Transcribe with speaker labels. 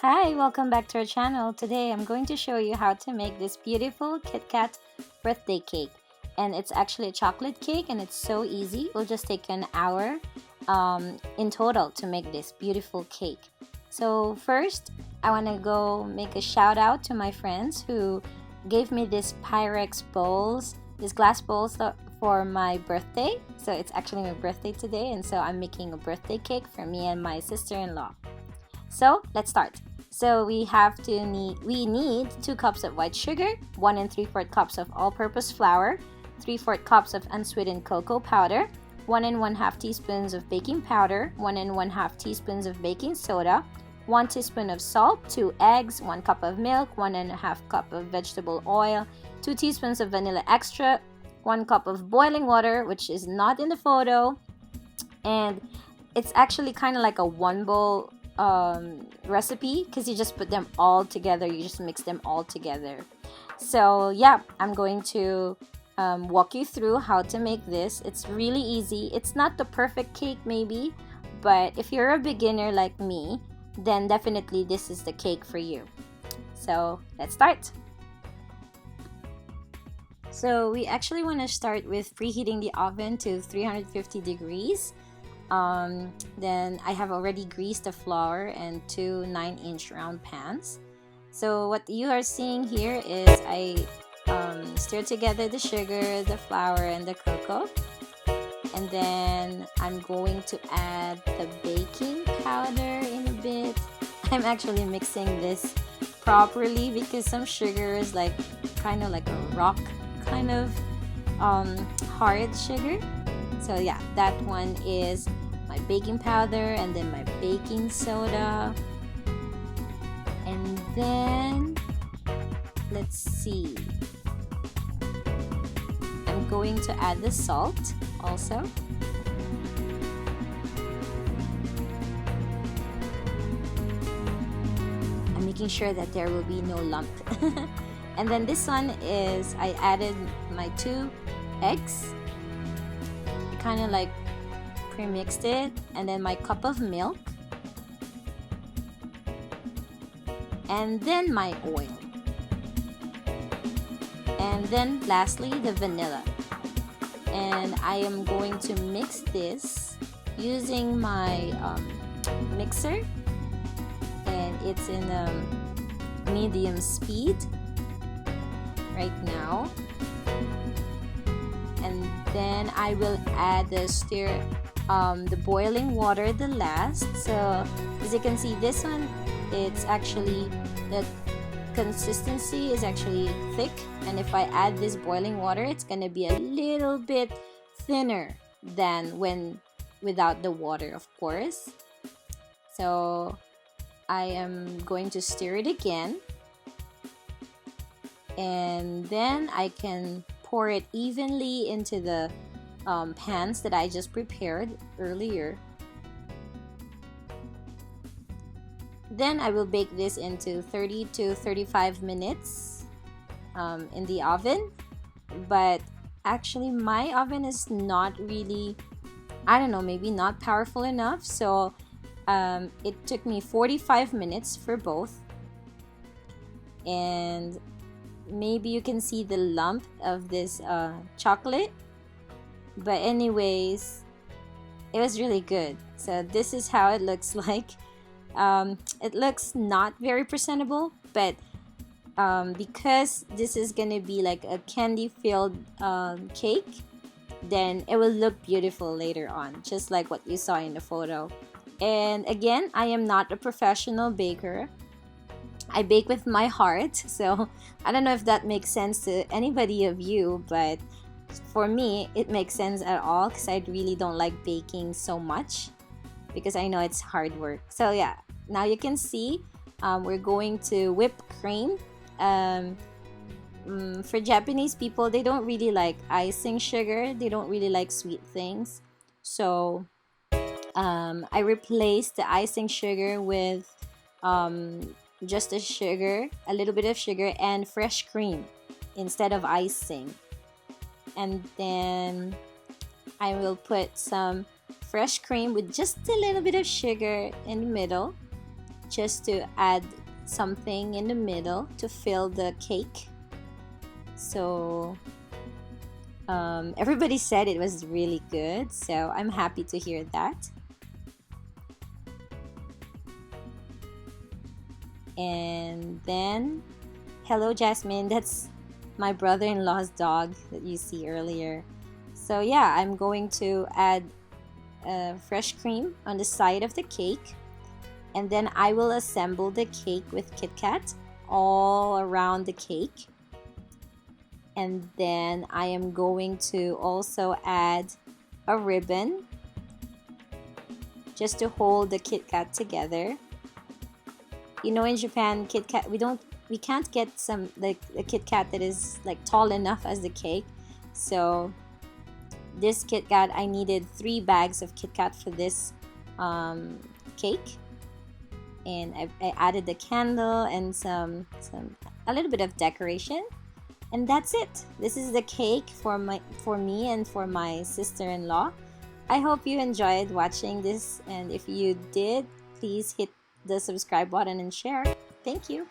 Speaker 1: Hi, welcome back to our channel. Today I'm going to show you how to make this beautiful KitKat birthday cake. And it's actually a chocolate cake and it's so easy. It'll just take an hour in total to make this beautiful cake. So first, I want to go make a shout out to my friends who gave me this Pyrex bowls, these glass bowls for my birthday. So it's actually my birthday today, and so I'm making a birthday cake for me and my sister-in-law. So let's start. So we need 2 cups of white sugar, 1 3/4 cups of all-purpose flour, 3/4 cups of unsweetened cocoa powder, 1 1/2 teaspoons of baking powder, 1 1/2 teaspoons of baking soda, 1 teaspoon of salt, 2 eggs, 1 cup of milk, 1 1/2 cup of vegetable oil, 2 teaspoons of vanilla extra, 1 cup of boiling water, which is not in the photo, and it's actually kind of like a one bowl recipe because you just put them all together, you just mix them all together. So yeah, I'm going to walk you through how to make this. It's really easy. It's not the perfect cake maybe, but if you're a beginner like me, then definitely this is the cake for you. So let's start. So we actually want to start with preheating the oven to 350 degrees. Then I have already greased the flour and 2 9-inch round pans. So what you are seeing here is I stir together the sugar, the flour, and the cocoa, and then I'm going to add the baking powder in a bit. I'm actually mixing this properly because some sugar is like kind of like a rock kind of hard sugar. So yeah, that one is my baking powder, and then my baking soda, and then let's see, I'm going to add the salt also. I'm making sure that there will be no lump. And then this one is I added my 2 eggs, kind of like pre-mixed it, and then my cup of milk, and then my oil, and then lastly the vanilla. And I am going to mix this using my mixer, and it's in medium speed right now. And then I will add the boiling water the last. So as you can see, this one, it's actually, the consistency is actually thick, and if I add this boiling water, it's gonna be a little bit thinner than when without the water, of course. So I am going to stir it again, and then I can pour it evenly into the pans that I just prepared earlier. Then I will bake this into 30 to 35 minutes in the oven. But actually my oven is not really, I don't know, maybe not powerful enough, so it took me 45 minutes for both. And maybe you can see the lump of this chocolate, but anyways, it was really good. So this is how it looks like. It looks not very presentable, but because this is gonna be like a candy filled cake, then it will look beautiful later on, just like what you saw in the photo. And again, I am not a professional baker. I bake with my heart, so I don't know if that makes sense to anybody of you, but for me it makes sense at all because I really don't like baking so much because I know it's hard work. So yeah, now you can see we're going to whip cream. For Japanese people, they don't really like icing sugar, they don't really like sweet things, so I replaced the icing sugar with just a little bit of sugar and fresh cream instead of icing. And then I will put some fresh cream with just a little bit of sugar in the middle, just to add something in the middle to fill the cake. So everybody said it was really good, so I'm happy to hear that. And then, hello Jasmine, that's my brother-in-law's dog that you see earlier. So yeah, I'm going to add fresh cream on the side of the cake, and then I will assemble the cake with KitKat all around the cake. And then I am going to also add a ribbon just to hold the KitKat together. You know, in Japan, KitKat, we can't get some like a KitKat that is like tall enough as the cake. So this KitKat, I needed 3 bags of KitKat for this cake, and I added the candle and a little bit of decoration, and that's it. This is the cake for me and for my sister-in-law. I hope you enjoyed watching this, and if you did, please hit the subscribe button and share. Thank you.